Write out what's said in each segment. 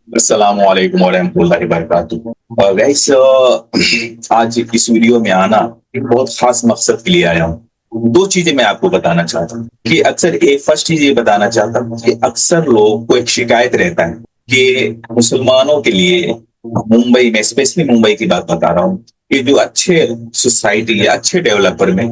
अस्सलाम वालेकुम वरहमतुल्लाहि वबरकातुहू। गाइस, आज इस वीडियो में आना एक बहुत खास मकसद के लिए आया हूँ। दो चीजें मैं आपको बताना चाहता हूँ कि अक्सर एक फर्स्ट चीज ये बताना चाहता हूँ कि अक्सर लोग को एक शिकायत रहता है कि मुसलमानों के लिए मुंबई में, स्पेशली मुंबई की बात बता रहा हूँ, कि जो अच्छे सोसाइटी या अच्छे डेवलपर में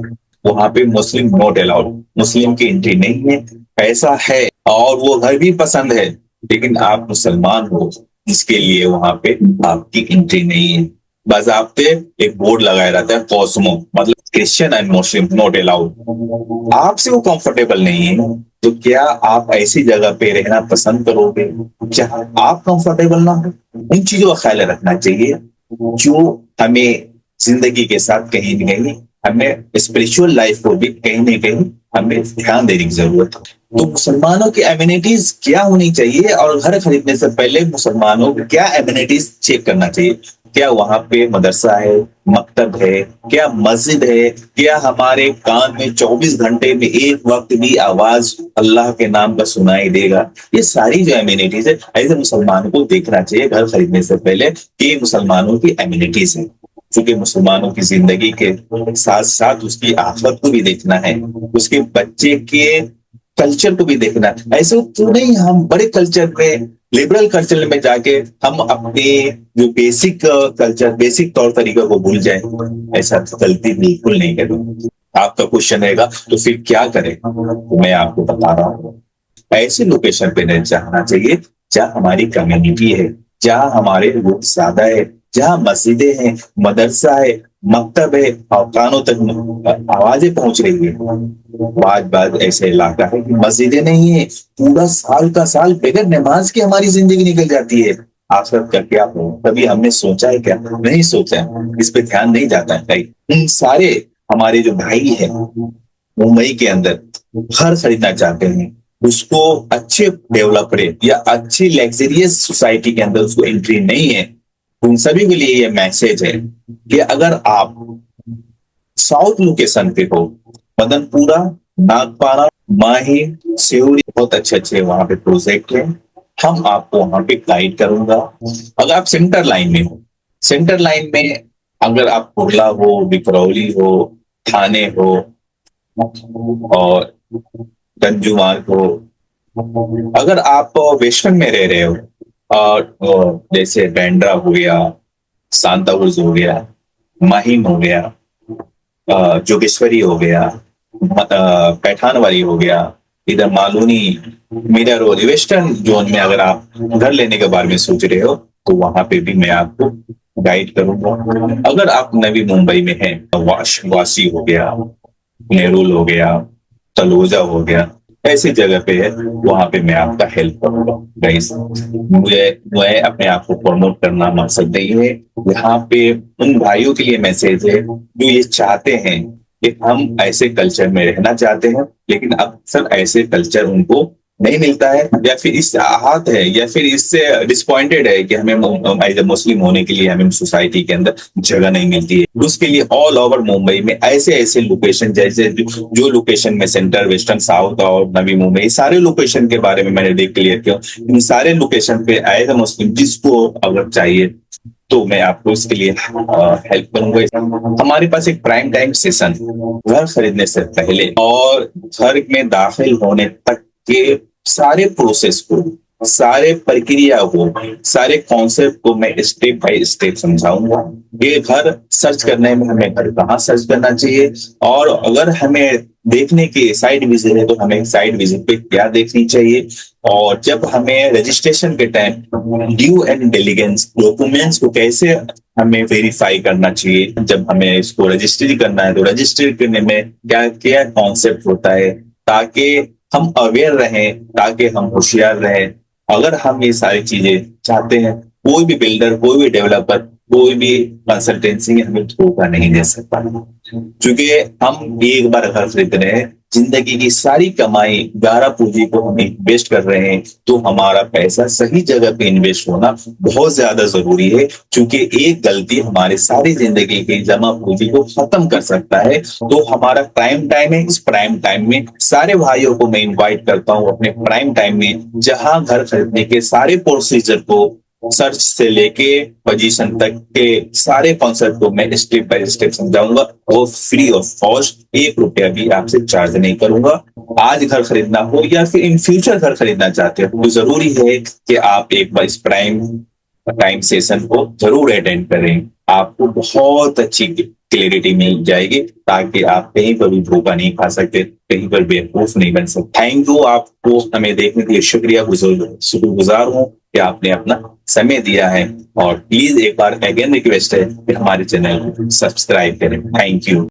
वहां पे मुस्लिम नॉट अलाउड, मुस्लिम की एंट्री नहीं है। पैसा है और वो घर भी पसंद है, लेकिन आप मुसलमान हो, इसके लिए वहां पे आपकी एंट्री नहीं है। बाज़ाब्ते एक बोर्ड लगाया रहता है, कॉस्मो, मतलब Christian and Muslim not allowed. आपसे वो कंफर्टेबल नहीं है, तो क्या आप ऐसी जगह पे रहना पसंद करोगे जहां आप कंफर्टेबल ना हो? उन चीजों का ख्याल रखना चाहिए जो हमें जिंदगी के साथ कहीं न कहीं, हमें स्पिरिचुअल लाइफ को भी कहीं न कहीं हमें ध्यान देने की जरूरत है। तो मुसलमानों की एमिनिटीज क्या होनी चाहिए, और घर खरीदने से पहले मुसलमानों को क्या एमिनिटीज चेक करना चाहिए? क्या वहां पे मदरसा है, मकतब है, क्या मस्जिद है, क्या हमारे कान में 24 घंटे में एक वक्त भी आवाज अल्लाह के नाम का सुनाई देगा? ये सारी जो एमिनिटीज है, ऐसे मुसलमानों को देखना चाहिए घर खरीदने से पहले कि मुसलमानों की एमिनिटीज है। क्योंकि मुसलमानों की जिंदगी के साथ साथ उसकी आखिरत को भी देखना है, उसके बच्चे के कल्चर को भी देखना है। ऐसे तो नहीं हम बड़े कल्चर में, लिबरल कल्चर में जाके हम अपने जो बेसिक कल्चर, बेसिक तौर तरीका को भूल जाए। ऐसा तो गलती बिल्कुल नहीं करें। आपका क्वेश्चन रहेगा तो फिर क्या करें, तो मैं आपको बता रहा हूँ। ऐसे लोकेशन पे नहीं जाना चाहिए जहाँ हमारी कम्युनिटी है, जहाँ हमारे लोग ज्यादा है, जहाँ मस्जिदें हैं, मदरसा है, मकतब है और कानों तक आवाजें पहुंच रही है। बात बात ऐसे इलाका है कि मस्जिदें नहीं है, पूरा साल का साल बगैर नमाज के हमारी जिंदगी निकल जाती है। आखिरत का क्या हो, कभी हमने सोचा है क्या? नहीं सोचा है, इस पे ध्यान नहीं जाता है कहीं। उन सारे हमारे जो भाई है मुंबई के अंदर घर खरीदना चाहते हैं, उसको अच्छे डेवलपर या अच्छी लग्जरियस सोसाइटी के अंदर उसको एंट्री नहीं है, उन सभी के लिए ये मैसेज है कि अगर आप साउथ लोकेशन पे हो, मदनपुरा, नागपाड़ा, माही, सिहुरी, बहुत अच्छे अच्छे वहां पे प्रोजेक्ट है। हम आपको वहां पे गाइड करूंगा। अगर आप सेंटर लाइन में हो, सेंटर लाइन में अगर आप कुर्ला हो, बिकरौली हो, थाने हो और गंजू मार्ग हो, अगर आप वेस्टर्न में रह रहे हो और जैसे बैंड्रा हो गया, सांताक्रूज हो गया, माहिम हो गया, जोगेश्वरी हो गया, पैठानवारी हो गया, इधर मालूनी, मीरा रोड, वेस्टर्न जोन में अगर आप घर लेने के बारे में सोच रहे हो, तो वहां पे भी मैं आपको गाइड करूंगा। अगर आप नवी मुंबई में हैं, वाशी हो गया, नेरुल हो गया, तलोजा हो गया, ऐसी जगह पे है, वहां पे मैं आपका हेल्प करूंगा। गाइस, मुझे मैं अपने आप को प्रमोट करना मकसद नहीं है। यहाँ पे उन भाइयों के लिए मैसेज है जो ये चाहते हैं कि हम ऐसे कल्चर में रहना चाहते हैं, लेकिन अक्सर ऐसे कल्चर उनको नहीं मिलता है, या फिर इस आहत है, या फिर इससे डिसपॉइंटेड है कि हमें एज ए मुस्लिम होने के लिए हमें सोसाइटी के अंदर जगह नहीं मिलती है। उसके लिए ऑल ओवर मुंबई में ऐसे ऐसे लोकेशन, जैसे जो लोकेशन में सेंटर, वेस्टर्न, साउथ और नवी मुंबई, सारे लोकेशन के बारे में मैंने देख क्लियर किया। इन सारे लोकेशन पे एज ए मुस्लिम जिसको अगर चाहिए तो मैं आपको इसके लिए हेल्प करूंगा। हमारे पास एक प्राइम टाइम सेशन घर खरीदने से पहले और घर में दाखिल होने तक के सारे प्रोसेस को, सारे प्रक्रिया को, सारे कॉन्सेप्ट को मैं स्टेप बाय स्टेप समझाऊंगा। ये घर सर्च करने में हमें घर कहाँ सर्च करना चाहिए, और अगर हमें देखने की साइड विजिट है तो हमें साइड विजिट पे क्या देखनी चाहिए, और जब हमें रजिस्ट्रेशन के time due and diligence documents को कैसे हमें वेरीफाई करना चाहिए, जब हमें इसको रजिस्ट्री करना है तो रजिस्ट्री करने में क्या क्या कॉन्सेप्ट होता है, ताकि हम अवेयर रहें, ताकि हम होशियार रहें। अगर हम ये सारी चीजें चाहते हैं, कोई भी बिल्डर, कोई भी डेवलपर, कोई भी कंसल्टेंसी हमें धोखा नहीं दे सकता, क्योंकि हम एक बार घर खरीद रहे हैं, जिंदगी की सारी कमाई, गारा पूंजी को हम इन्वेस्ट कर रहे हैं, तो हमारा पैसा सही जगह पे इन्वेस्ट होना बहुत ज्यादा जरूरी है, क्योंकि एक गलती हमारी सारी जिंदगी की जमा पूंजी को खत्म कर सकता है। तो हमारा प्राइम टाइम है, इस प्राइम टाइम में सारे भाइयों को मैं इनवाइट करता हूँ अपने प्राइम टाइम में, जहां घर खरीदने के सारे प्रोसीजर को सर्च से लेके पोजीशन तक के सारे कॉन्सेप्ट को मैं स्टेप बाय स्टेप समझाऊंगा, वो फ्री ऑफ कॉस्ट, 1 रुपया भी आपसे चार्ज नहीं करूंगा। आज घर खरीदना हो या फिर इन फ्यूचर घर खरीदना चाहते हो तो जरूरी है कि आप एक बार इस प्राइम टाइम सेशन को जरूर अटेंड करें। आपको बहुत अच्छी क्लियरिटी मिल जाएगी ताकि आप कहीं पर भी धोखा नहीं खा सकते, कहीं पर बेवकूफ नहीं बन सकते। थैंक यू, आपको हमें देखने के लिए शुक्रिया, शुक्रगुजार हूँ कि आपने अपना समय दिया है। और प्लीज एक बार अगेन रिक्वेस्ट है कि हमारे चैनल को सब्सक्राइब करें। Thank you.